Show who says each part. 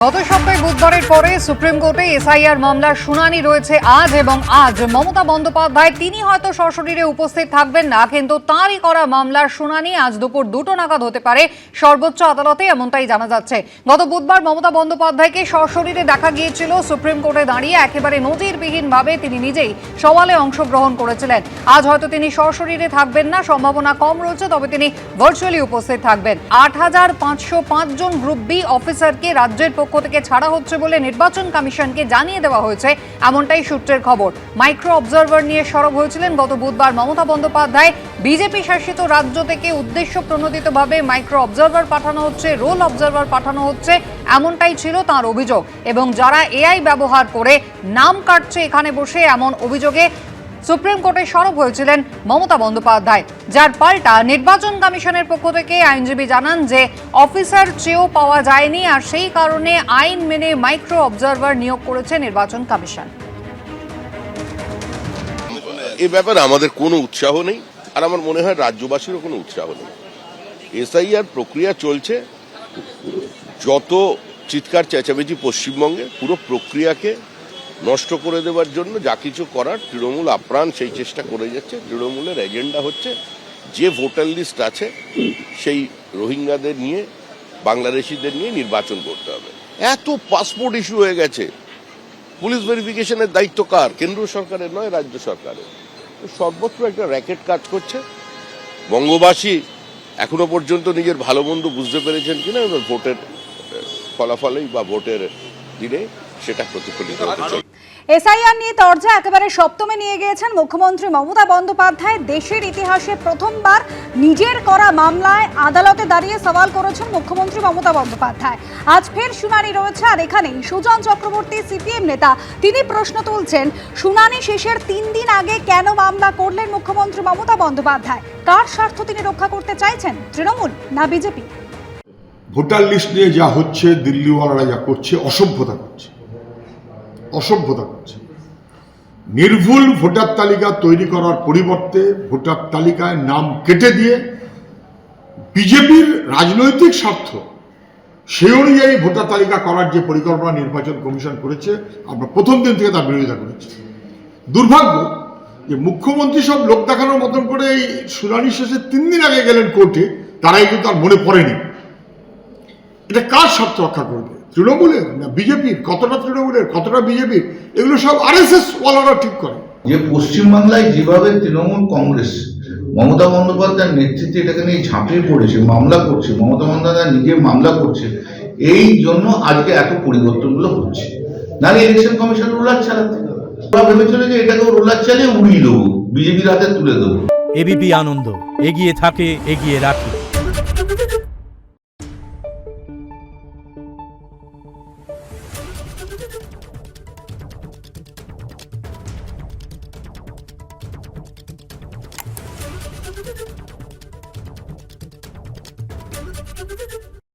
Speaker 1: গত সপ্তাহে বুধবারের পরে সুপ্রিম কোর্টে এসআইআর মামলার শুনানি রয়েছে আজ এবং আজ মমতা বন্দ্যোপাধ্যায় তিনি হয়তো সশরীরে উপস্থিত থাকবেন না, কিন্তু তাঁরই করা মামলার শুনানি আজ দুপুর 2টো নাগাদ হতে পারে সর্বোচ্চ আদালতে, এমনটাই জানা যাচ্ছে। গত বুধবার মমতা বন্দ্যোপাধ্যায়কে সশরীরে দেখা গিয়েছিল সুপ্রিম কোর্টে দাঁড়িয়ে, একেবারে নজিরবিহীনভাবে তিনি নিজেই সওয়ালে অংশগ্রহণ করেছিলেন। আজ হয়তো তিনি সশরীরে থাকবেন না, সম্ভাবনা কম রয়েছে, তবে তিনি ভার্চুয়ালি উপস্থিত থাকবেন। ৮,৫০৫ জন গ্রুপ বি অফিসারকে রাজ্যের পক্ষ থেকে ছাড়া হচ্ছে বলে নির্বাচন কমিশনকে জানিয়ে দেওয়া হয়েছে, এমনটাই সূত্রের খবর। মাইক্রো অবজারভার নিয়ে সরব হয়েছিলেন গত বুধবার মমতা বন্দ্যোপাধ্যায়। বিজেপি শাসিত রাজ্য থেকে উদ্দেশ্য প্রণোদিতভাবে মাইক্রো অবজারভার পাঠানো হচ্ছে, রোল অবজারভার পাঠানো হচ্ছে, এমনটাই ছিল তার অভিযোগ। এবং যারা এআই ব্যবহার করে নাম কাটছে এখানে বসে, এমন অভিযোগে সুপ্রিম কোর্টে সরব হয়েছিলেন মমতা বন্দ্যোপাধ্যায়। যার পাল্টা নির্বাচন কমিশনের পক্ষ থেকে আইনজীবী জানান যে অফিসার চেয়েও পাওয়া যায়নি, আর সেই কারণে আইন মেনে মাইক্রো অবজারভার নিয়োগ করেছে নির্বাচন কমিশন।
Speaker 2: এ ব্যাপারে আমাদের কোনো উৎসাহ নেই, আর আমার মনে হয় রাজ্যবাসীরও কোনো উৎসাহ নেই। এসআইআর প্রক্রিয়া চলছে, যত চিৎকার চেঁচামেচি পশ্চিমবঙ্গে, পুরো প্রক্রিয়াকে নষ্ট করে দেওয়ার জন্য যা কিছু করার তৃণমূল আপ্রাণ সেই চেষ্টা করে যাচ্ছে। তৃণমূলের এজেন্ডা হচ্ছে যে ভোটার লিস্ট আছে সেই রোহিঙ্গাদের নিয়ে, বাংলাদেশিদের নিয়ে নির্বাচন করতে হবে। এত পাসপোর্ট ইস্যু হয়ে গেছে, পুলিশ ভেরিফিকেশনের দায়িত্ব কার? কেন্দ্র সরকারের নয়, রাজ্য সরকারের। সর্বত্র একটা র্যাকেট কাজ করছে। বঙ্গবাসী এখনো পর্যন্ত নিজের ভালো মন্দ বুঝতে পেরেছেন কিনা, এবার ভোটের ফলাফলেই বা ভোটের দিনে সেটা প্রতিফলিত হতে চলে।
Speaker 3: এসআইআর নিয়ে তরজা একেবারে সপ্তমে নিয়ে গিয়েছেন মুখ্যমন্ত্রী মমতা বন্দ্যোপাধ্যায়। দেশের ইতিহাসে প্রথমবার নিজের করা মামলায় আদালতে দাঁড়িয়ে সওয়াল করেছেন মুখ্যমন্ত্রী মমতা বন্দ্যোপাধ্যায়। আজ ফের শুনানি রয়েছে, আর এখানেই সুজন চক্রবর্তী সিপিএম নেতা, তিনি প্রশ্ন তুলছেন শুনানি শেষের 3 দিন আগে কেন মামলা করলেন মুখ্যমন্ত্রী মমতা বন্দ্যোপাধ্যায়? কার স্বার্থ তিনি রক্ষা করতে চাইছেন, তৃণমূল না বিজেপি?
Speaker 4: ভোটার লিস্ট নিয়ে যা হচ্ছে, দিল্লিওয়ালারা যা করছে, অসভ্যতা করছে। নির্ভুল ভোটার তালিকা তৈরি করার পরিবর্তে ভোটার তালিকায় নাম কেটে দিয়ে বিজেপির রাজনৈতিক স্বার্থ সেই অনুযায়ী ভোটার তালিকা করার যে পরিকল্পনা নির্বাচন কমিশন করেছে, আমরা প্রথম দিন থেকে তার বিরোধিতা করেছি। দুর্ভাগ্য যে মুখ্যমন্ত্রী সব লোক দেখানোর মতন করে এই শুনানি শেষে 3 দিন আগে গেলেন কোর্টে, তারাই কিন্তু তার মনে পড়েনি। এটা কার স্বার্থ রক্ষা করবে? তৃণমূলের না বিজেপির? কতটা তৃণমূলের, কতটা বিজেপির? এগুলো সব আরএসএস ওয়ালারা ঠিক করে।
Speaker 5: যে পশ্চিমবাংলায় যেভাবে তৃণমূল কংগ্রেস মমতা বন্দ্যোপাধ্যায়ের নেতৃত্বে এটাকে নিয়ে ঝাঁপিয়ে পড়েছে, মামলা করছে, মমতা বন্দ্যোপাধ্যায় নিজে মামলা করছে, এই জন্য আজকে এত পরিবর্তনগুলো হচ্ছে। নাহলে ইলেকশন কমিশন রোলার চালাতে, ওরা ভেবেছিল যে এটাকেও রোলার চালিয়ে উড়িয়ে দেবো, বিজেপির হাতে তুলে দেবো।
Speaker 6: এবিপি আনন্দ এগিয়ে থাকে, এগিয়ে রাখে।
Speaker 7: Thank you.